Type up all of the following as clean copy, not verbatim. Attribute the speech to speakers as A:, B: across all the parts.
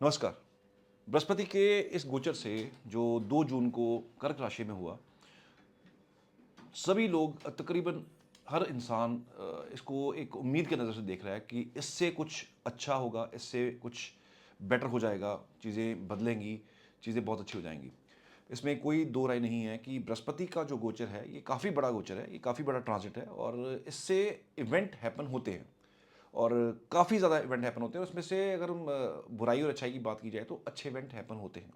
A: नमस्कार। बृहस्पति के इस गोचर से जो 2 जून को कर्क राशि में हुआ, सभी लोग तकरीबन हर इंसान इसको एक उम्मीद के नज़र से देख रहा है कि इससे कुछ अच्छा होगा, इससे कुछ बेटर हो जाएगा, चीज़ें बदलेंगी, चीज़ें बहुत अच्छी हो जाएँगी। इसमें कोई दो राय नहीं है कि बृहस्पति का जो गोचर है, ये काफ़ी बड़ा गोचर है, ये काफ़ी बड़ा ट्रांज़िट है और इससे इवेंट हैपन होते हैं। और काफ़ी ज़्यादा इवेंट हैपन होते हैं। उसमें से अगर हम बुराई और अच्छाई की बात की जाए तो अच्छे इवेंट हैपन होते हैं।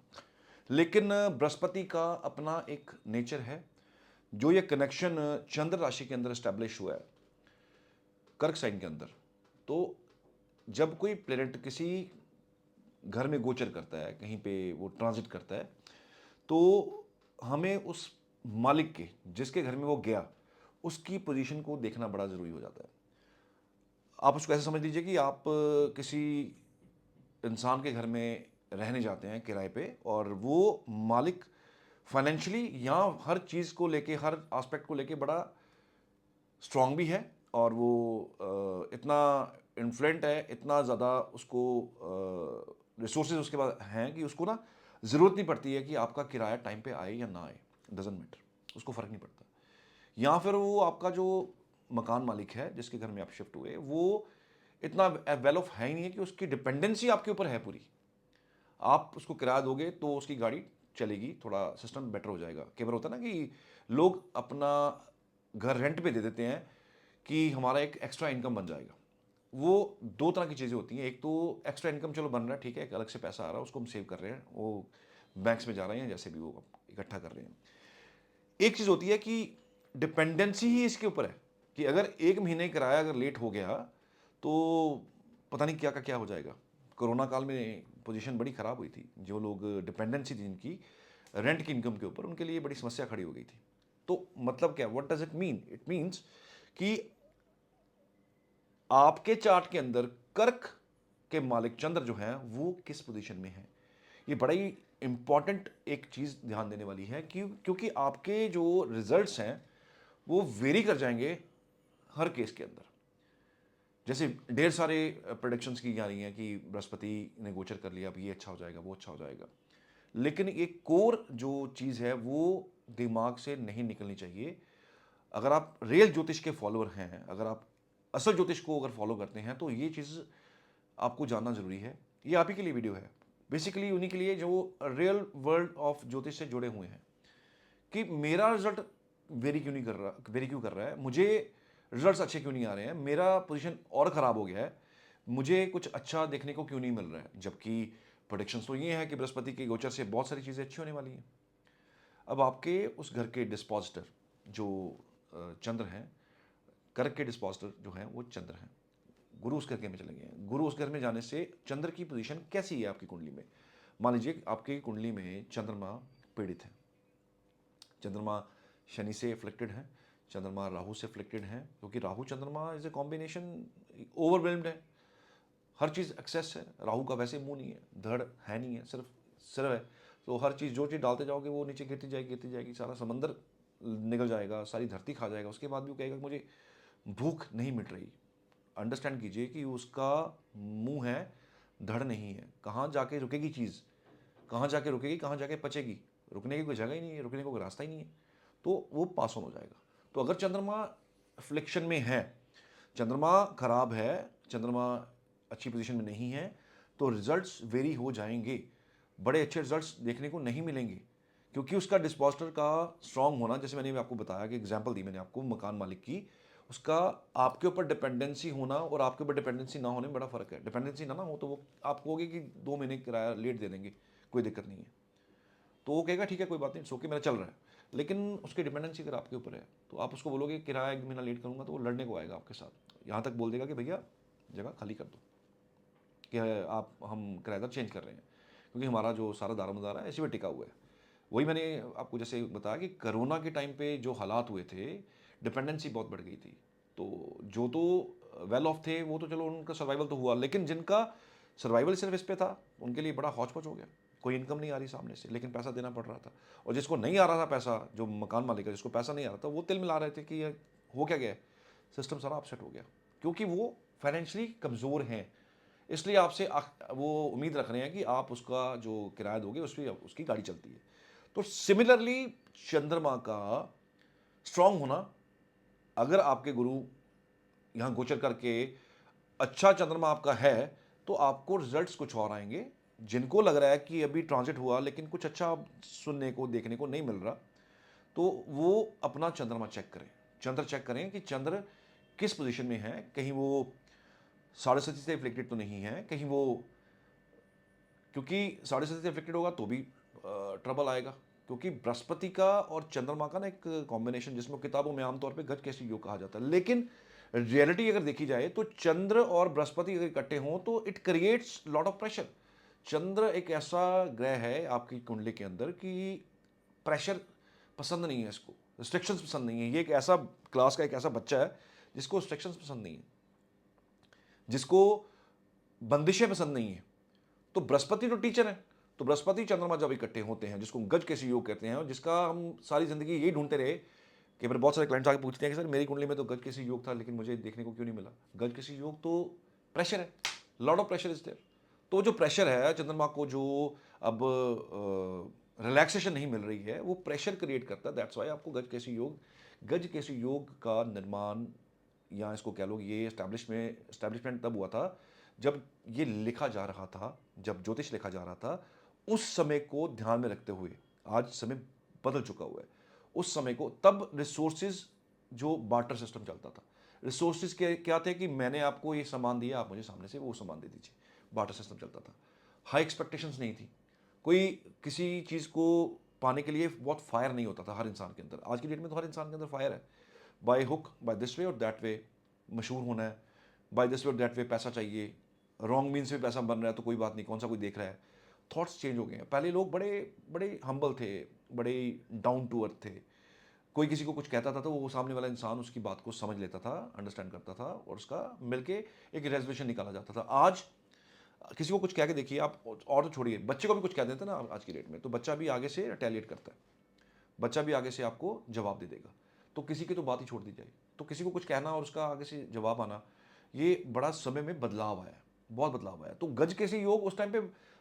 A: लेकिन बृहस्पति का अपना एक नेचर है, जो ये कनेक्शन चंद्र राशि के अंदर एस्टैब्लिश हुआ है, कर्क साइन के अंदर। तो जब कोई प्लेनेट किसी घर में गोचर करता है, कहीं पे वो ट्रांज़िट करता है, तो हमें उस मालिक के, जिसके घर में वो गया, उसकी पोज़ीशन को देखना बड़ा ज़रूरी हो जाता है। आप उसको ऐसे समझ लीजिए कि आप किसी इंसान के घर में रहने जाते हैं किराए पे और वो मालिक फाइनेंशियली या हर चीज़ को लेके, हर एस्पेक्ट को लेके बड़ा स्ट्रांग भी है और वो इतना इन्फ्लुएंट है, इतना ज़्यादा उसको रिसोर्सेज उसके पास हैं कि उसको ना ज़रूरत नहीं पड़ती है कि आपका किराया टाइम पे आए या ना आए, डजेंट मैटर, उसको फ़र्क नहीं पड़ता। या फिर वो आपका जो मकान मालिक है जिसके घर में आप शिफ्ट हुए, वो इतना वेल ऑफ है ही नहीं है कि उसकी डिपेंडेंसी आपके ऊपर है पूरी। आप उसको किराया दोगे तो उसकी गाड़ी चलेगी, थोड़ा सिस्टम बेटर हो जाएगा। कई बार होता है ना कि लोग अपना घर रेंट पे दे देते हैं कि हमारा एक एक्स्ट्रा इनकम बन जाएगा। वो 2 तरह की चीज़ें होती हैं। एक तो एक्स्ट्रा इनकम चलो बन रहा है, ठीक है, एक अलग से पैसा आ रहा है, उसको हम सेव कर रहे हैं, वो बैंक्स में जा रहे हैं, जैसे भी वो इकट्ठा कर रहे हैं। एक चीज़ होती है कि डिपेंडेंसी ही इसके ऊपर है कि अगर 1 महीने किराया अगर लेट हो गया, तो पता नहीं क्या का क्या हो जाएगा। कोरोना काल में पोज़ीशन बड़ी ख़राब हुई थी। जो लोग डिपेंडेंसी थी जिनकी रेंट की इनकम के ऊपर, उनके लिए बड़ी समस्या खड़ी हो गई थी। तो मतलब क्या, what does it mean? It means कि आपके चार्ट के अंदर कर्क के मालिक चंद्र जो हैं, वो किस पोज़ीशन में हैं। ये बड़ा ही इंपॉर्टेंट एक चीज़ ध्यान देने वाली है क्योंकि आपके जो रिजल्ट्स हैं, वो वेरी कर जाएँगे हर केस के अंदर। जैसे ढेर सारे प्रेडिक्शंस की जा रही हैं कि बृहस्पति ने गोचर कर लिया, अब ये अच्छा हो जाएगा, वो अच्छा हो जाएगा। लेकिन एक कोर जो चीज़ है, वो दिमाग से नहीं निकलनी चाहिए। अगर आप रियल ज्योतिष के फॉलोअर हैं, अगर आप असल ज्योतिष को अगर फॉलो करते हैं, तो ये चीज़ आपको जानना ज़रूरी है। ये आप ही के लिए वीडियो है। बेसिकली उन्हीं के लिए जो रियल वर्ल्ड ऑफ ज्योतिष से जुड़े हुए हैं कि मेरा रिजल्ट वेरी क्यों कर रहा है, मुझे रिजल्ट्स अच्छे क्यों नहीं आ रहे हैं, मेरा पोजीशन और ख़राब हो गया है, मुझे कुछ अच्छा देखने को क्यों नहीं मिल रहा है। जबकि प्रेडिक्शंस तो ये है कि बृहस्पति के गोचर से बहुत सारी चीज़ें अच्छी होने वाली हैं। अब आपके उस घर के डिस्पोजिटर जो चंद्र हैं, कर्क के डिस्पोजिटर जो हैं वो चंद्र हैं। गुरु उस घर के में चले गए हैं। गुरु उस घर में जाने से चंद्र की पोजीशन कैसी है आपकी कुंडली में? मान लीजिए आपकी कुंडली में चंद्रमा पीड़ित है, चंद्रमा शनि से अफ्लिक्टेड है, चंद्रमा राहु से अफ्लिक्टेड है, क्योंकि राहु चंद्रमा इज ए कॉम्बिनेशन, ओवरवेल्म्ड है, हर चीज़ एक्सेस है। राहु का वैसे मुंह नहीं है, धड़ है नहीं है, सिर्फ सिर है। तो हर चीज़ जो चीज़ डालते जाओगे वो नीचे गिरती जाएगी, सारा समंदर निकल जाएगा, सारी धरती खा जाएगा। उसके बाद भी वो कहेगा कि मुझे भूख नहीं मिट रही। अंडरस्टैंड कीजिए कि उसका मुंह है, धड़ नहीं है। कहाँ जाके रुकेगी चीज़, कहाँ जाके रुकेगी, कहाँ जाके पचेगी? रुकने की कोई जगह ही नहीं है, रुकने का कोई रास्ता ही नहीं है। तो वो पास ऑन हो जाएगा। तो अगर चंद्रमा अफ्लिक्शन में है, चंद्रमा खराब है, चंद्रमा अच्छी पोजीशन में नहीं है, तो रिजल्ट्स वेरी हो जाएंगे। बड़े अच्छे रिजल्ट्स देखने को नहीं मिलेंगे, क्योंकि उसका डिस्पोजिटर का स्ट्रांग होना, जैसे मैंने आपको बताया कि एग्जांपल दी मैंने आपको मकान मालिक की, उसका आपके ऊपर डिपेंडेंसी होना और आपके ऊपर डिपेंडेंसी ना होने में बड़ा फ़र्क है। डिपेंडेंसी ना हो तो वो आप कहोगे कि 2 महीने किराया लेट दे देंगे, कोई दिक्कत नहीं है, तो वो कहेगा ठीक है कोई बात नहीं, सो के मेरा चल रहा है। लेकिन उसकी डिपेंडेंसी अगर आपके ऊपर है, तो आप उसको बोलोगे किराया 1 महीना लेट करूंगा, तो वो लड़ने को आएगा आपके साथ, यहाँ तक बोल देगा कि भैया जगह खाली कर दो, कि आप हम किराएदार चेंज कर रहे हैं, क्योंकि हमारा जो सारा दारोमदार है इसी पे टिका हुआ है। वही मैंने आपको जैसे बताया कि कोरोना के टाइम पे जो हालात हुए थे, डिपेंडेंसी बहुत बढ़ गई थी। तो जो तो वेल ऑफ थे वो तो चलो उनका सर्वाइवल तो हुआ, लेकिन जिनका सर्वाइवल सिर्फ इस पे था, उनके लिए बड़ा हौच पौच हो गया। कोई इनकम नहीं आ रही सामने से, लेकिन पैसा देना पड़ रहा था। और जिसको नहीं आ रहा था पैसा, जो मकान मालिक है जिसको पैसा नहीं आ रहा था, वो तिल मिला रहे थे कि ये हो क्या गया है, सिस्टम सारा अपसेट हो गया, क्योंकि वो फाइनेंशियली कमज़ोर हैं। इसलिए आपसे वो उम्मीद रख रहे हैं कि आप उसका जो किराया दोगे उस पर उसकी गाड़ी चलती है। तो सिमिलरली चंद्रमा का स्ट्रांग होना, अगर आपके गुरु यहाँ गोचर करके अच्छा चंद्रमा आपका है, तो आपको रिजल्ट्स कुछ और आएंगे। जिनको लग रहा है कि अभी ट्रांजिट हुआ लेकिन कुछ अच्छा सुनने को देखने को नहीं मिल रहा, तो वो अपना चंद्रमा चेक करें, चंद्र चेक करें कि चंद्र किस पोजीशन में है। कहीं वो 7.5 से इफ्लेक्टेड तो नहीं है, कहीं वो, क्योंकि 7.5 से इफ्लेक्टेड होगा तो भी ट्रबल आएगा। क्योंकि बृहस्पति का और चंद्रमा का ना एक कॉम्बिनेशन, जिसमें किताबों में आमतौर पे गज कैसी योग कहा जाता है, लेकिन रियलिटी अगर देखी जाए तो चंद्र और बृहस्पति अगर इकट्ठे हों तो it creates lot of pressure. चंद्र एक ऐसा ग्रह है आपकी कुंडली के अंदर कि प्रेशर पसंद नहीं है, इसको रिस्ट्रिक्शंस पसंद नहीं है। ये एक ऐसा क्लास का एक ऐसा बच्चा है जिसको रिस्ट्रिक्शंस पसंद नहीं है, जिसको बंदिशें पसंद नहीं है। तो बृहस्पति तो टीचर है, तो बृहस्पति चंद्रमा जब इकट्ठे होते हैं, जिसको गज कैसी योग कहते हैं, और जिसका हम सारी जिंदगी यही ढूंढते रहे कि फिर बहुत सारे क्लाइंट्स आके पूछते हैं कि सर मेरी कुंडली में तो गज कैसी योग था लेकिन मुझे देखने को क्यों नहीं मिला। गज कैसी योग तो प्रेशर है, lot of pressure is there. तो जो प्रेशर है चंद्रमा को, जो अब रिलैक्सेशन नहीं मिल रही है, वो प्रेशर क्रिएट करता है। दैट्स वाई आपको गज कैसी योग का निर्माण, या इसको कह लो ये एस्टैब्लिशमेंट तब हुआ था जब ये लिखा जा रहा था, जब ज्योतिष लिखा जा रहा था। उस समय को ध्यान में रखते हुए, आज समय बदल चुका हुआ है। उस समय को, तब रिसोर्सेज, जो बार्टर सिस्टम चलता था, रिसोर्सेज के क्या थे कि मैंने आपको ये सामान दिया, आप मुझे सामने से वो सामान दे दीजिए। बार्टर सिस्टम चलता था, हाई एक्सपेक्टेशंस नहीं थी, कोई किसी चीज़ को पाने के लिए बहुत फायर नहीं होता था हर इंसान के अंदर। आज की डेट में तो हर इंसान के अंदर फायर है, by hook by this way और दैट वे मशहूर होना है, बाय दिस वे और दैट वे पैसा चाहिए, रॉन्ग मीन से भी पैसा बन रहा है तो कोई बात नहीं, कौन सा कोई देख रहा है। थॉट्स चेंज हो गए हैं। पहले लोग बड़े बड़े हम्बल थे, बड़े डाउन टू अर्थ थे। कोई किसी को कुछ कहता था तो वो सामने वाला इंसान उसकी बात को समझ लेता था, अंडरस्टैंड करता था, और उसका मिलके एक रेजोल्यूशन निकाला जाता था। आज किसी को कुछ कह के देखिए आप, और तो छोड़िए, बच्चे को भी कुछ कह देते हैं ना आज की डेट में, तो बच्चा भी आगे से रिटेलिएट करता है, बच्चा भी आगे से आपको जवाब दे देगा। तो किसी की तो बात ही छोड़ दी जाए, तो किसी को कुछ कहना और उसका आगे से जवाब आना, ये बड़ा समय में बदलाव आया है, बहुत बदलाव आया। तो गज कैसी योग उस टाइम पे,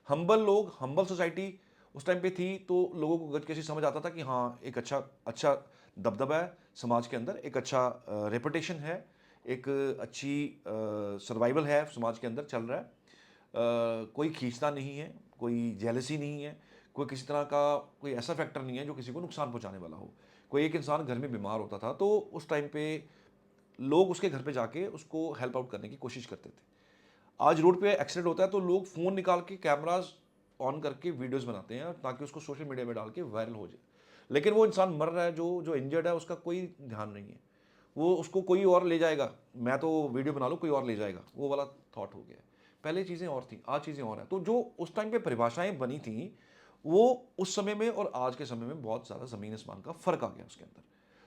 A: हम्बल लोग, हम्बल सोसाइटी उस टाइम पे थी, तो लोगों को गज कैसी समझ आता था कि हाँ एक अच्छा अच्छा दबदबा है समाज के अंदर, एक अच्छा रेपुटेशन है, एक अच्छी सर्वाइवल है समाज के अंदर चल रहा है। कोई खींचता नहीं है, कोई जेलसी नहीं है, कोई किसी तरह का कोई ऐसा फैक्टर नहीं है जो किसी को नुकसान पहुंचाने वाला हो। कोई एक इंसान घर में बीमार होता था तो उस टाइम पे लोग उसके घर पे जाके उसको हेल्प आउट करने की कोशिश करते थे। आज रोड पे एक्सीडेंट होता है तो लोग फ़ोन निकाल के कैमराज ऑन करके वीडियोस बनाते हैं ताकि उसको सोशल मीडिया में डाल के वायरल हो जाए। लेकिन वो इंसान मर रहा है, जो जो इंजर्ड है, उसका कोई ध्यान नहीं है। वो उसको कोई और ले जाएगा, मैं तो वीडियो बना लूँ कोई और ले जाएगा, वो वाला थॉट हो गया है। पहले चीज़ें और थी, आज चीज़ें और हैं। तो जो उस टाइम पे परिभाषाएं बनी थी, वो उस समय में और आज के समय में बहुत ज़्यादा ज़मीन आसमान का फ़र्क आ गया उसके अंदर।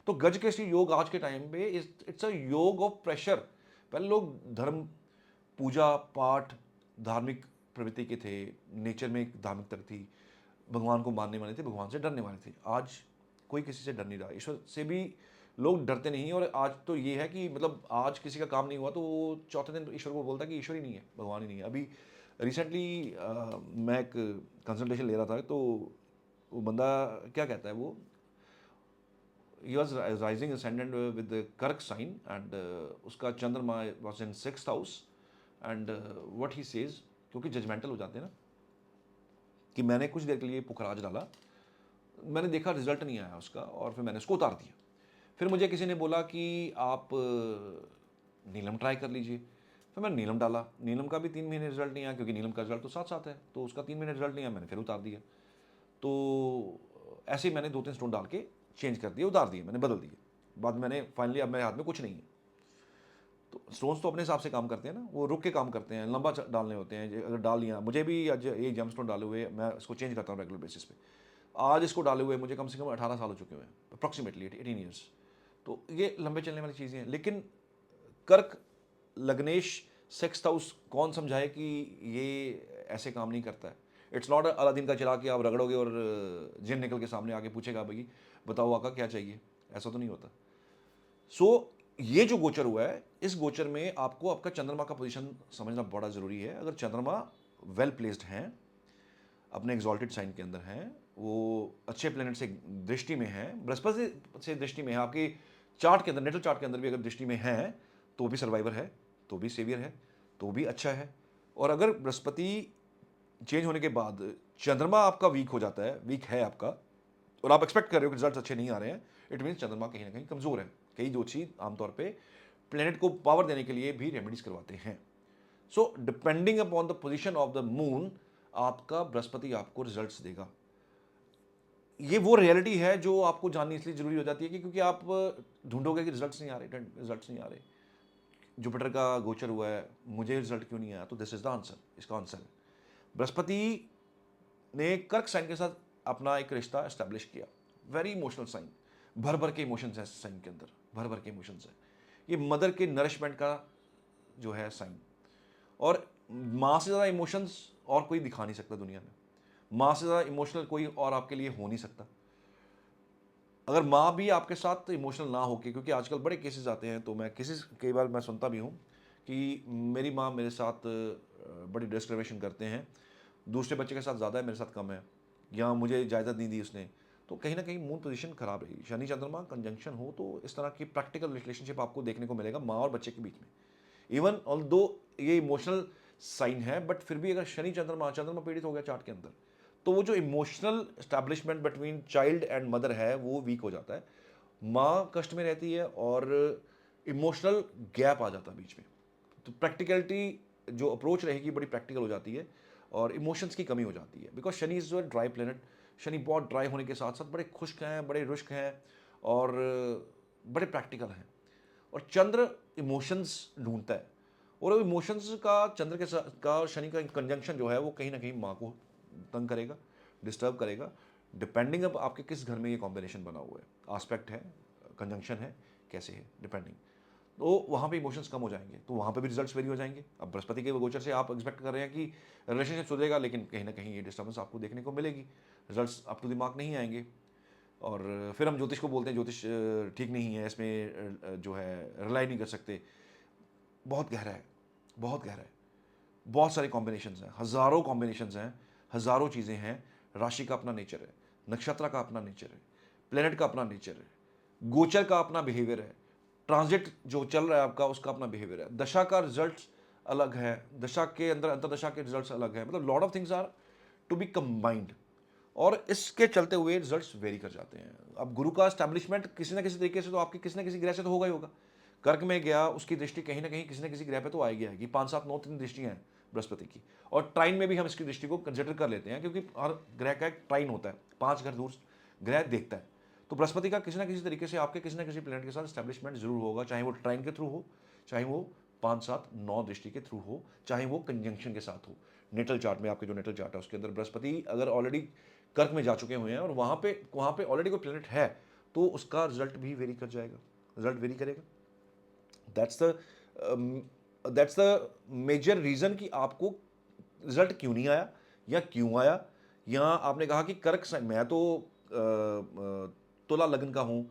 A: तो गज कैसी योग आज के टाइम पे इट्स अ योग ऑफ प्रेशर। पहले लोग धर्म, पूजा पाठ, धार्मिक प्रवृत्ति के थे, नेचर में एक धार्मिकता थी, भगवान को मानने वाले थे, भगवान से डरने वाले थे। आज कोई किसी से डर नहीं रहा, ईश्वर से भी लोग डरते नहीं। और आज तो ये है कि मतलब आज किसी का काम नहीं हुआ तो वो चौथे दिन ईश्वर को बोलता है कि ईश्वर ही नहीं है, भगवान ही नहीं है। अभी रिसेंटली मैं एक कंसल्टेशन ले रहा था, तो वो बंदा क्या कहता है, वो he was rising ascendant with the Kark sign, and उसका चंद्रमा was in 6th house, and what he says, क्योंकि जजमेंटल हो जाते हैं ना, कि मैंने कुछ देर के लिए पुखराज डाला, मैंने देखा रिजल्ट नहीं आया उसका, और फिर मैंने उसको उतार दिया। फिर मुझे किसी ने बोला कि आप नीलम ट्राई कर लीजिए। फिर मैंने नीलम डाला, नीलम का भी 3 महीने रिजल्ट नहीं आया, क्योंकि नीलम का रिजल्ट तो साथ साथ है, तो उसका 3 महीने रिजल्ट नहीं आया, मैंने फिर उतार दिया। तो ऐसे ही मैंने 2-3 स्टोन डाल के चेंज कर दिए, उतार दिए, मैंने बदल दिए। बाद में मैंने फाइनली, अब मेरे हाथ में कुछ नहीं है। तो स्टोन्स तो अपने हिसाब से काम करते हैं ना, वो रुक के काम करते हैं, लंबा डालने होते हैं। अगर डाल लिया, मुझे भी आज ये जेम स्टोन डाले हुए, मैं इसको चेंज करता हूँ रेगुलर बेसिस पे। आज इसको डाले हुए मुझे कम से कम 18 साल हो चुके हुए हैं, अप्रॉक्सीमेटली 18 ईयर्स। तो ये लंबे चलने वाली चीज़ें हैं। लेकिन कर्क, लग्नेश, सेक्स हाउस, कौन समझाए कि ये ऐसे काम नहीं करता है। इट्स नॉट अलादीन का चिराग कि आप रगड़ोगे और जिन निकल के सामने आके पूछेगा भाई बताओ आका क्या चाहिए, ऐसा तो नहीं होता। सो ये जो गोचर हुआ है, इस गोचर में आपको आपका चंद्रमा का पोजीशन समझना बड़ा ज़रूरी है। अगर चंद्रमा वेल प्लेस्ड हैं, अपने एग्जॉल्टेड साइन के अंदर हैं, वो अच्छे प्लेनेट से दृष्टि में हैं, बृहस्पति से दृष्टि में है, आपके चार्ट के अंदर, नेटल चार्ट के अंदर भी अगर दृष्टि में है, तो भी सर्वाइवर है, तो भी सेवियर है, तो भी अच्छा है। और अगर बृहस्पति चेंज होने के बाद चंद्रमा आपका वीक हो जाता है, वीक है आपका, और आप एक्सपेक्ट कर रहे हो कि रिजल्ट अच्छे नहीं आ रहे हैं, इट मीन्स चंद्रमा कहीं ना कहीं कमजोर है। कई ज्योतिषी आमतौर पे प्लेनेट को पावर देने के लिए भी रेमेडीज करवाते हैं। So depending upon the position of the moon, आपका बृहस्पति आपको रिजल्ट्स देगा। ये वो रियलिटी है जो आपको जाननी इसलिए जरूरी हो जाती है कि क्योंकि आप ढूंढोगे कि रिजल्ट्स नहीं आ रहे, रिजल्ट्स नहीं आ रहे, जुपिटर का गोचर हुआ है, मुझे रिजल्ट क्यों नहीं आया, तो दिस इज द आंसर, इसका आंसर है बृहस्पति ने कर्क साइन के साथ अपना एक रिश्ता एस्टेब्लिश किया। वेरी इमोशनल साइन, भर भर के इमोशंस हैं साइन के अंदर, भर भर के इमोशंस हैं। ये मदर के नरिशमेंट का जो है साइन, और माँ से ज़्यादा इमोशंस और कोई दिखा नहीं सकता दुनिया में। माँ से ज़्यादा इमोशनल कोई और आपके लिए हो नहीं सकता। अगर माँ भी आपके साथ इमोशनल ना होके, क्योंकि आजकल बड़े केसेस आते हैं, तो मैं केसेस कई बार मैं सुनता भी हूँ कि मेरी माँ मेरे साथ बड़ी डिस्क्रिमिनेशन करते हैं, दूसरे बच्चे के साथ ज़्यादा है, मेरे साथ कम है, या मुझे इजाज़त नहीं दी उसने, तो कहीं ना कहीं मून पोजीशन खराब रहेगी। शनि चंद्रमा कंजंक्शन हो तो इस तरह की प्रैक्टिकल रिलेशनशिप आपको देखने को मिलेगा माँ और बच्चे के बीच में। इवन ऑल दो ये इमोशनल साइन है, बट फिर भी अगर शनि चंद्रमा चंद्रमा पीड़ित हो गया चार्ट के अंदर, तो वो जो emotional establishment between child and mother है वो वीक हो जाता है, माँ कष्ट में रहती है और इमोशनल गैप आ जाता है बीच में। तो प्रैक्टिकलिटी जो अप्रोच रहेगी बड़ी प्रैक्टिकल हो जाती है और इमोशंस की कमी हो जाती है, because Shani is dry planet. Shani बहुत ड्राई होने के साथ साथ बड़े खुश्क हैं, बड़े रुष्क हैं, और बड़े प्रैक्टिकल हैं। और चंद्र इमोशंस ढूंढता है, और इमोशंस का चंद्र के साथ का शनि का कंजंक्शन जो है वो कहीं ना कहीं माँ को तंग करेगा, डिस्टर्ब करेगा, डिपेंडिंग अब आपके किस घर में ये कॉम्बिनेशन बना हुआ है, आस्पेक्ट है, कंजंक्शन है, कैसे है, डिपेंडिंग। तो वहाँ पे इमोशंस कम हो जाएंगे, तो वहाँ पे भी रिजल्ट्स वेरी हो जाएंगे। अब बृहस्पति के गोचर से आप एक्सपेक्ट कर रहे हैं कि रिलेशनशिप सुधरेगा, लेकिन कहीं ना कहीं ये डिस्टर्बेंस आपको देखने को मिलेगी, रिजल्ट्स अप टू दिमाग नहीं आएंगे। और फिर हम ज्योतिष को बोलते हैं ज्योतिष ठीक नहीं है, इसमें जो है रिलाई नहीं कर सकते। बहुत गहरा है, बहुत गहरा है, बहुत सारे कॉम्बिनेशंस हैं, हज़ारों कॉम्बिनेशंस हैं, हज़ारों चीज़ें हैं। राशि का अपना नेचर है, नक्षत्र का अपना नेचर है, प्लेनेट का अपना नेचर है, गोचर का अपना बिहेवियर है, ट्रांजिट जो चल रहा है आपका उसका अपना बिहेवियर है, दशा का रिजल्ट अलग है, दशा के अंदर अंतरदशा के रिजल्ट्स अलग है, मतलब lot of things are to be combined, और इसके चलते हुए रिजल्ट्स वेरी कर जाते हैं। अब गुरु का एस्टैब्लिशमेंट किसी ना किसी तरीके से तो आपके किसी ना किसी ग्रह से तो होगा ही होगा। कर्क में गया, उसकी दृष्टि कहीं ना कहीं किसी ना किसी ग्रह पे तो आएगी आएगी। 5 7 9 3 दृष्टियां हैं बृहस्पति की, और ट्राइन में भी हम इसकी दृष्टि को कंसिडर कर लेते हैं, क्योंकि हर ग्रह का एक ट्राइन होता है, 5 घर दूर ग्रह देखता है। तो बृहस्पति का किसी ना किसी तरीके से आपके किसी ना किसी प्लेनेट के साथ स्टैब्लिशमेंट जरूर होगा, चाहे वो ट्राइन के थ्रू हो, चाहे वो 5 7 9 दृष्टि के थ्रू हो, चाहे वो कंजंक्शन के साथ हो। नेटल चार्ट में आपके जो नेटल चार्ट है उसके अंदर बृहस्पति अगर ऑलरेडी कर्क में जा चुके हुए हैं और वहाँ पे ऑलरेडी कोई प्लेनेट है, तो उसका रिजल्ट भी वेरी कर जाएगा, रिजल्ट वेरी करेगा। दैट्स द मेजर रीजन कि आपको रिजल्ट क्यों नहीं आया या क्यों आया। या आपने कहा कि कर्क साइन, मैं तो तुला लगन का हूं,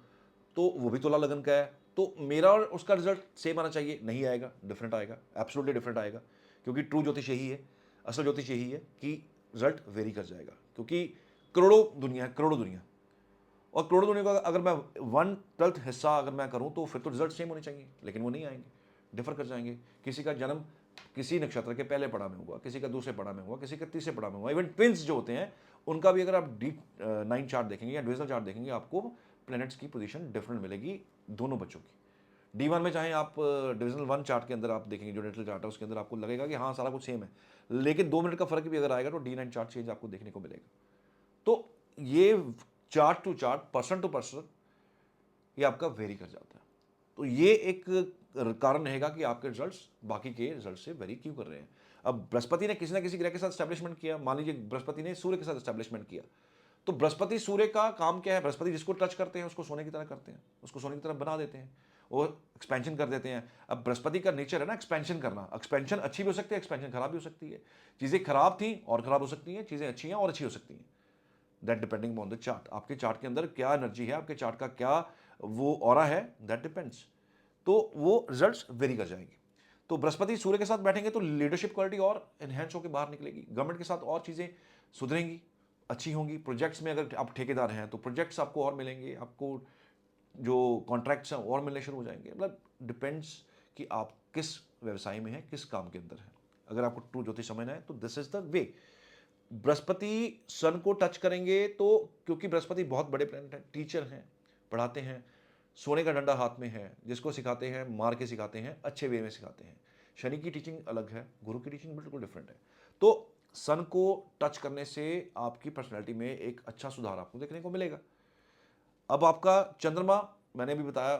A: तो वो भी तुला लगन का है, तो मेरा और उसका रिजल्ट सेम आना चाहिए, नहीं आएगा, डिफरेंट आएगा, एब्सोल्युटली डिफरेंट आएगा। क्योंकि ट्रू ज्योतिष यही है, असल ज्योतिष यही है कि रिजल्ट वेरी कर जाएगा, क्योंकि करोड़ों दुनिया है, करोड़ों दुनिया, और करोड़ों दुनिया का अगर मैं 1/12 हिस्सा अगर मैं करूं तो फिर तो रिजल्ट सेम होने चाहिए, लेकिन वो नहीं आएंगे, डिफर कर जाएंगे। किसी का जन्म किसी नक्षत्र के पहले पड़ा में हुआ, किसी का दूसरे पड़ा में हुआ, किसी का तीसरे पड़ा में हुआ। इवन ट्विंस जो होते हैं उनका भी अगर आप डीप 9 चार्ट देखेंगे या डिविजनल चार्ट देखेंगे, आपको प्लैनेट्स की पोजीशन डिफरेंट मिलेगी दोनों बच्चों की। D1 में चाहे आप डिविजनल 1 चार्ट के अंदर आप देखेंगे, जो नेटल चार्ट है उसके अंदर आपको लगेगा कि हाँ सारा कुछ सेम है, लेकिन 2 मिनट का फर्क भी अगर आएगा तो D9 चार्ट चेंज आपको देखने को मिलेगा। तो ये chart to chart, person to person, ये आपका वेरी कर जाता है। तो ये एक कारण रहेगा कि आपके रिजल्ट्स बाकी के रिजल्ट से वेरी क्यों कर रहे हैं। अब बृहस्पति ने किसी ना किसी ग्रह के साथ स्टैब्लिशमेंट किया, मान लीजिए बृहस्पति ने सूर्य के साथ स्टैब्लिशमेंट किया, तो बृहस्पति सूर्य का काम क्या है, बृहस्पति जिसको टच करते हैं उसको सोने की तरह करते हैं, उसको सोने की तरह बना देते हैं, वो एक्सपेंशन कर देते हैं। अब बृहस्पति का नेचर है ना एक्सपेंशन करना, एक्सपेंशन अच्छी भी हो सकती है, एक्सपेंशन खराब भी हो सकती है। चीज़ें खराब थी और खराब हो सकती हैं, चीज़ें अच्छी हैं और अच्छी हो सकती हैं। That depending on the chart, आपके चार्ट के अंदर क्या एनर्जी है, आपके चार्ट का क्या वो ऑरा है, दैट डिपेंड्स। तो वो रिजल्ट्स वेरी कर जाएंगे। तो बृहस्पति सूर्य के साथ बैठेंगे तो लीडरशिप क्वालिटी और एनहेंस होकर बाहर निकलेगी, गवर्नमेंट के साथ और चीज़ें सुधरेंगी, अच्छी होंगी। प्रोजेक्ट्स में अगर आप ठेकेदार हैं तो प्रोजेक्ट्स आपको और मिलेंगे, आपको जो कॉन्ट्रैक्ट्स हैं और मिलने शुरू हो जाएंगे। मतलब डिपेंड्स कि आप किस व्यवसाय में हैं, किस काम के अंदर हैं। अगर आपको ट्रू ज्योतिष समझना है तो दिस इज द वे। बृहस्पति सन को टच करेंगे तो, क्योंकि बृहस्पति बहुत बड़े प्लैनेट हैं, टीचर हैं, पढ़ाते हैं, सोने का डंडा हाथ में है, जिसको सिखाते हैं मार के सिखाते हैं, अच्छे वे में सिखाते हैं। शनि की टीचिंग अलग है, गुरु की टीचिंग बिल्कुल डिफरेंट है। तो सन को टच करने से आपकी पर्सनैलिटी में एक अच्छा सुधार आपको देखने को मिलेगा। अब आपका चंद्रमा, मैंने भी बताया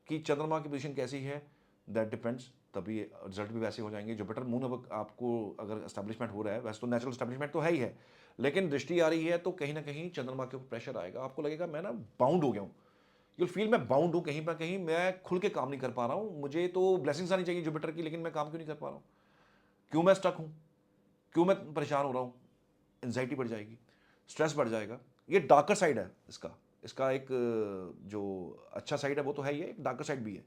A: कि चंद्रमा की पोजीशन कैसी है, दैट डिपेंड्स, तभी रिजल्ट भी वैसे हो जाएंगे। जुपिटर मून अब आपको अगर एस्टैब्लिशमेंट हो रहा है, वैसे तो नेचुरल एस्टैब्लिशमेंट तो है ही है, लेकिन दृष्टि आ रही है तो कहीं ना कहीं चंद्रमा के ऊपर प्रेशर आएगा। आपको लगेगा मैं ना बाउंड हो गया हूँ, यूल फील मैं बाउंड हूँ, कहीं ना कहीं मैं खुल के काम नहीं कर पा रहा हूँ। मुझे तो ब्लेसिंग्स आनी चाहिए जुपिटर की, लेकिन मैं काम क्यों नहीं कर पा रहा हूँ, क्यों मैं स्टक हूँ, क्यों मैं परेशान हो रहा हूँ। एंजाइटी बढ़ जाएगी, स्ट्रेस बढ़ जाएगा। ये डार्कर साइड है इसका। इसका एक जो अच्छा साइड है वो तो है ही है, एक डार्कर साइड भी है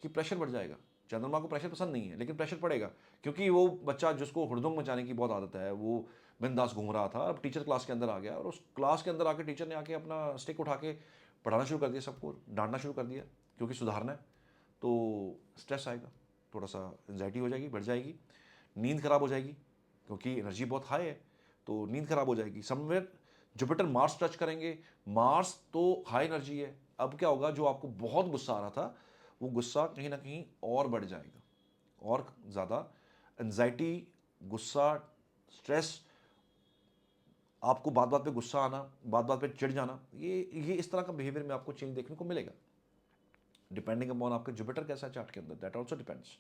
A: कि प्रेशर बढ़ जाएगा। चंद्रमा को प्रेशर पसंद नहीं है, लेकिन प्रेशर पड़ेगा, क्योंकि वो बच्चा जिसको हुड़दंग मचाने की बहुत आदत है, वो बिंदास घूम रहा था, अब टीचर क्लास के अंदर आ गया, और उस क्लास के अंदर आके टीचर ने आके अपना स्टिक उठा के पढ़ाना शुरू कर दिया, सबको डांटना शुरू कर दिया, क्योंकि सुधारना है। तो स्ट्रेस आएगा, थोड़ा सा एंजाइटी हो जाएगी, बढ़ जाएगी, नींद खराब हो जाएगी, क्योंकि एनर्जी बहुत हाई है, तो नींद खराब हो जाएगी। समवेयर जुपिटर मार्स टच करेंगे, मार्स तो हाई एनर्जी है। अब क्या होगा, जो आपको बहुत गुस्सा आ रहा था, वो गुस्सा कहीं ना कहीं और बढ़ जाएगा, और ज़्यादा एंजाइटी, गुस्सा, स्ट्रेस, आपको बात बात पे गुस्सा आना, बात बात पे चिढ़ जाना, ये इस तरह का बिहेवियर में आपको चेंज देखने को मिलेगा, डिपेंडिंग अपॉन आपके जुपिटर कैसा है चार्ट के अंदर, दैट ऑल्सो डिपेंड्स।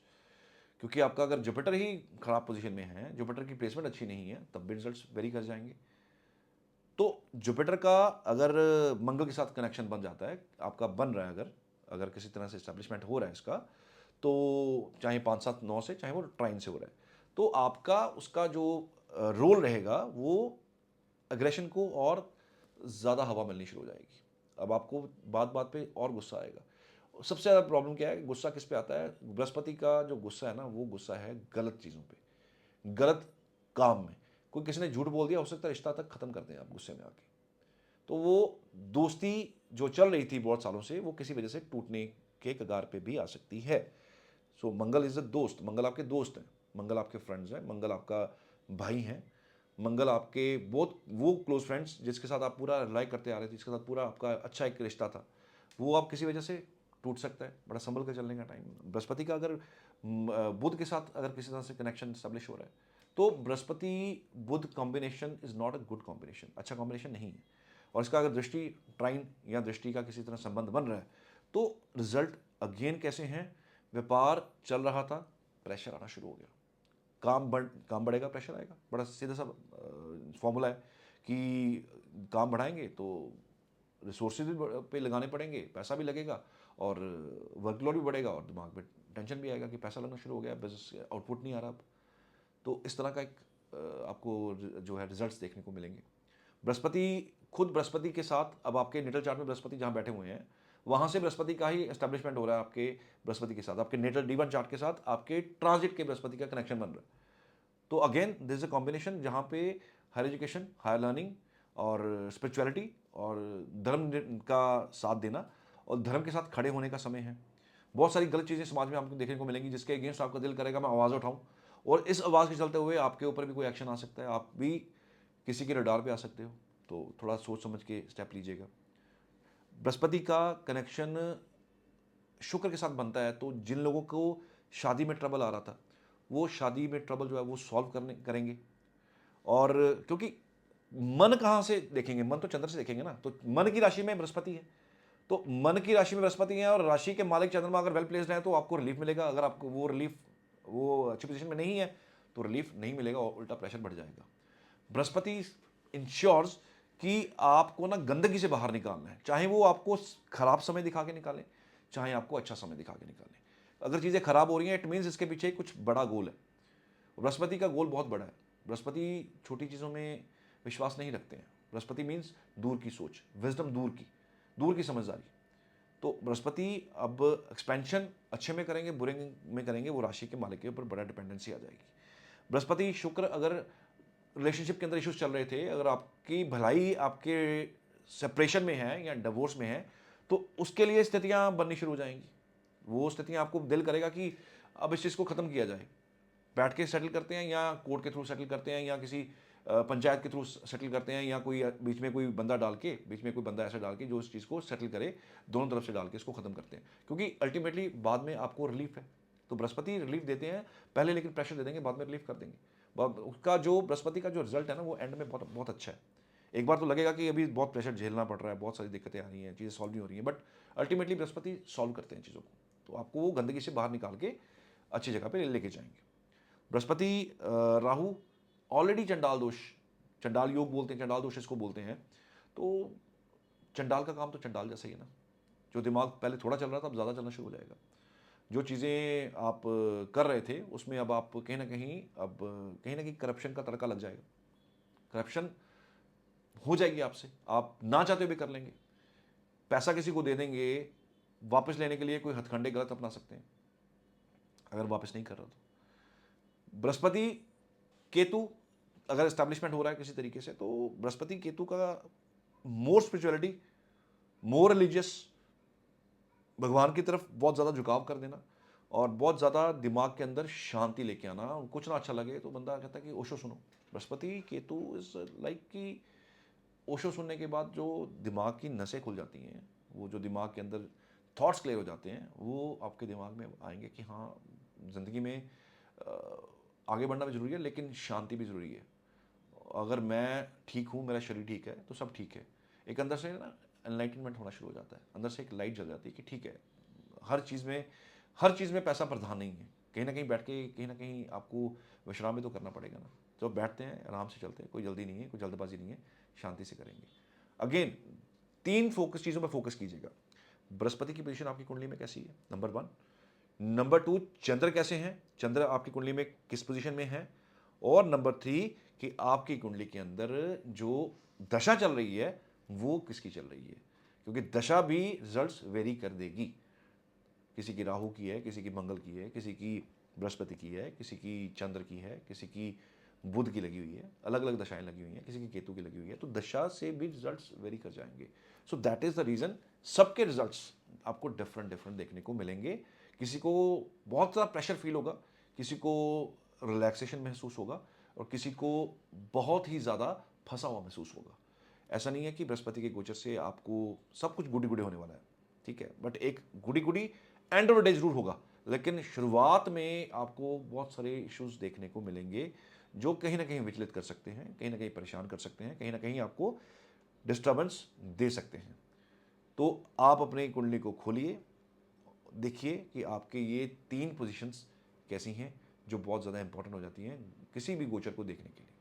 A: क्योंकि आपका अगर जुपिटर ही खराब पोजीशन में है, जुपिटर की प्लेसमेंट अच्छी नहीं है, तब भी रिजल्ट्स वेरी कर जाएंगे। तो जुपिटर का अगर मंगल के साथ कनेक्शन बन जाता है, आपका बन रहा है, अगर अगर किसी तरह से एस्टैब्लिशमेंट हो रहा है इसका, तो चाहे 5 7 9 से, चाहे वो ट्राइन से हो रहा है, तो आपका उसका जो रोल रहेगा वो एग्रेशन को और ज़्यादा हवा मिलनी शुरू हो जाएगी। अब आपको बात बात पे और गुस्सा आएगा। सबसे ज़्यादा प्रॉब्लम क्या है, गुस्सा किस पे आता है, बृहस्पति का जो गुस्सा है ना, वो गुस्सा है गलत चीज़ों पे, गलत काम में। कोई किसी ने झूठ बोल दिया, हो सकता है रिश्ता तक खत्म कर दें आप गुस्से में आके। तो वो दोस्ती जो चल रही थी बहुत सालों से, वो किसी वजह से टूटने के कगार पे भी आ सकती है। सो मंगल इज अ दोस्त, मंगल आपके दोस्त हैं, मंगल आपके फ्रेंड्स हैं, मंगल आपका भाई हैं, मंगल आपके बहुत वो क्लोज फ्रेंड्स जिसके साथ आप पूरा रिलाई करते आ रहे थे, जिसके साथ पूरा आपका अच्छा एक रिश्ता था, वो आप किसी वजह से टूट सकता है। बड़ा संभल कर चलने का टाइम। बृहस्पति का अगर बुध के साथ अगर किसी तरह से कनेक्शन स्टैब्लिश हो रहा है, तो बृहस्पति बुध combination is not a good combination, अच्छा कॉम्बिनेशन नहीं है। और इसका अगर दृष्टि ट्राइन या दृष्टि का किसी तरह संबंध बन रहा है, तो रिजल्ट अगेन कैसे हैं, व्यापार चल रहा था, प्रेशर आना शुरू हो गया, काम बढ़ेगा, प्रेशर आएगा। बड़ा सीधा सा फॉर्मूला है कि काम बढ़ाएंगे तो रिसोर्सेज भी पे लगाने पड़ेंगे, पैसा भी लगेगा, और वर्कलोड भी बढ़ेगा, और दिमाग में टेंशन भी आएगा कि पैसा लगना शुरू हो गया, बिजनेस आउटपुट नहीं आ रहा अब। तो इस तरह का एक आपको जो है रिजल्ट्स देखने को मिलेंगे। बृहस्पति, खुद बृहस्पति के साथ, अब आपके नेटल चार्ट में बृहस्पति जहाँ बैठे हुए हैं, वहाँ से बृहस्पति का ही एस्टैब्लिशमेंट हो रहा है आपके बृहस्पति के साथ, आपके नेटल D1 चार्ट के साथ आपके ट्रांजिट के बृहस्पति का कनेक्शन बन रहा है। तो again this is a combination जहाँ पे हायर एजुकेशन, हायर लर्निंग और स्पिरिचुअलिटी और धर्म का साथ देना और धर्म के साथ खड़े होने का समय है। बहुत सारी गलत चीज़ें समाज में आपको देखने को मिलेंगी जिसके अगेंस्ट आपका दिल करेगा मैं आवाज़ उठाऊं, और इस आवाज़ के चलते हुए आपके ऊपर भी कोई एक्शन आ सकता है, आप भी किसी के रडार पे आ सकते हो। तो थोड़ा सोच समझ के स्टेप लीजिएगा। बृहस्पति का कनेक्शन शुक्र के साथ बनता है, तो जिन लोगों को शादी में ट्रबल आ रहा था, वो शादी में ट्रबल जो है वो सॉल्व करेंगे। और क्योंकि मन कहाँ से देखेंगे, मन तो चंद्र से देखेंगे ना, तो मन की राशि में बृहस्पति है, तो मन की राशि में बृहस्पति है और राशि के मालिक चंद्रमा अगर वेल प्लेस्ड है तो आपको रिलीफ मिलेगा। अगर आपको वो रिलीफ, वो अच्छी पोजीशन में नहीं है, तो रिलीफ नहीं मिलेगा और उल्टा प्रेशर बढ़ जाएगा। बृहस्पति इंश्योर्स कि आपको ना गंदगी से बाहर निकालना है, चाहे वो आपको खराब समय दिखा के निकालें, चाहे आपको अच्छा समय दिखा के निकालें। अगर चीज़ें खराब हो रही हैं, इट मीन्स इसके पीछे कुछ बड़ा गोल है। बृहस्पति का गोल बहुत बड़ा है। बृहस्पति छोटी चीज़ों में विश्वास नहीं रखते हैं। बृहस्पति मीन्स दूर की सोच, विजडम, दूर की समझदारी। तो बृहस्पति अब एक्सपेंशन अच्छे में करेंगे बुरे में करेंगे, वो राशि के मालिक के ऊपर बड़ा डिपेंडेंसी आ जाएगी। बृहस्पति शुक्र अगर रिलेशनशिप के अंदर इश्यूज चल रहे थे, अगर आपकी भलाई आपके सेपरेशन में है या डिवोर्स में है, तो उसके लिए स्थितियां बननी शुरू हो जाएंगी। वो स्थितियां आपको दिल करेगा कि अब इस चीज़ को ख़त्म किया जाए, बैठ के सेटल करते हैं या कोर्ट के थ्रू सेटल करते हैं या किसी पंचायत के थ्रू सेटल करते हैं, या कोई बीच में कोई बंदा डाल के, बीच में कोई बंदा ऐसा डाल के जो इस चीज़ को सेटल करे, दोनों तरफ से डाल के इसको ख़त्म करते हैं, क्योंकि अल्टीमेटली बाद में आपको रिलीफ है। तो बृहस्पति रिलीफ देते हैं पहले, लेकिन प्रेशर दे देंगे बाद में, रिलीफ कर देंगे। उसका जो बृहस्पति का जो रिजल्ट है ना, वो एंड में बहुत बहुत अच्छा है। एक बार तो लगेगा कि अभी बहुत प्रेशर झेलना पड़ रहा है, बहुत सारी दिक्कतें आ रही हैं, चीज़ें सॉल्व नहीं हो रही हैं, बट अल्टीमेटली बृहस्पति सॉल्व करते हैं चीज़ों को, तो आपको वो गंदगी से बाहर निकाल के अच्छी जगह पे लेके जाएंगे। बृहस्पति राहु ऑलरेडी चंडाल दोष, चंडाल योग बोलते हैं, चंडाल दोष इसको बोलते हैं। तो चंडाल का काम तो चंडाल जैसा ही है ना, जो दिमाग पहले थोड़ा चल रहा था अब ज़्यादा चलना शुरू हो जाएगा। जो चीज़ें आप कर रहे थे उसमें अब आप कहीं ना कहीं करप्शन का तड़का लग जाएगा, करप्शन हो जाएगी आपसे, आप ना चाहते हुए भी कर लेंगे। पैसा किसी को दे देंगे, वापस लेने के लिए कोई हथकंडे गलत अपना सकते हैं, अगर वापस नहीं कर रहा तो। बृहस्पति केतु अगर एस्टैब्लिशमेंट हो रहा है किसी तरीके से, तो बृहस्पति केतु का मोर स्पिरिचुअलिटी, मोर रिलीजियस, भगवान की तरफ बहुत ज़्यादा झुकाव कर देना और बहुत ज़्यादा दिमाग के अंदर शांति लेके आना। कुछ ना अच्छा लगे तो बंदा कहता है कि ओशो सुनो। बृहस्पति केतु इज लाइक कि ओशो सुनने के बाद जो दिमाग की नसें खुल जाती हैं, वो जो दिमाग के अंदर थॉट्स क्लियर हो जाते हैं, वो आपके दिमाग में आएंगे कि हाँ, ज़िंदगी में आगे बढ़ना भी ज़रूरी है, लेकिन शांति भी ज़रूरी है। अगर मैं ठीक हूँ, मेरा शरीर ठीक है, तो सब ठीक है। एक अंदर से ना एनलाइटनमेंट होना शुरू हो जाता है, अंदर से एक लाइट जल जाती है कि ठीक है, हर चीज़ में पैसा प्रधान नहीं है। कहीं ना कहीं बैठ के कहीं ना कहीं आपको विश्राम भी तो करना पड़ेगा ना। तो बैठते हैं, आराम से चलते हैं, कोई जल्दी नहीं है, कोई जल्दबाजी नहीं है, शांति से करेंगे। अगेन 3 फोकस चीज़ों पर फोकस कीजिएगा। बृहस्पति की पोजीशन आपकी कुंडली में कैसी है, नंबर 1। नंबर 2, चंद्र कैसे हैं, चंद्र आपकी कुंडली में किस पोजीशन में है। और नंबर 3 कि आपकी कुंडली के अंदर जो दशा चल रही है वो किसकी चल रही है, क्योंकि दशा भी रिजल्ट्स वेरी कर देगी। किसी की राहु की है, किसी की मंगल की है, किसी की बृहस्पति की है, किसी की चंद्र की है, किसी की बुध की लगी हुई है, अलग अलग दशाएं लगी हुई हैं, किसी की केतु की लगी हुई है, तो दशा से भी रिजल्ट्स वेरी कर जाएंगे। So that is the reason सबके रिजल्ट्स आपको डिफरेंट डिफरेंट देखने को मिलेंगे। किसी को बहुत ज़्यादा प्रेशर फील होगा, किसी को रिलैक्सेशन महसूस होगा, और किसी को बहुत ही ज़्यादा फंसा हुआ महसूस होगा। ऐसा नहीं है कि बृहस्पति के गोचर से आपको सब कुछ गुडी गुडी होने वाला है, ठीक है, बट एक गुडी गुडी एंड ऑफ द डे जरूर होगा। लेकिन शुरुआत में आपको बहुत सारे इश्यूज देखने को मिलेंगे जो कहीं ना कहीं विचलित कर सकते हैं, कहीं ना कहीं परेशान कर सकते हैं, कहीं ना कहीं आपको डिस्टर्बेंस दे सकते हैं। तो आप अपनी कुंडली को खोलिए, देखिए कि आपके ये 3 पोजीशंस कैसी हैं जो बहुत ज़्यादा इंपॉर्टेंट हो जाती हैं किसी भी गोचर को देखने के लिए।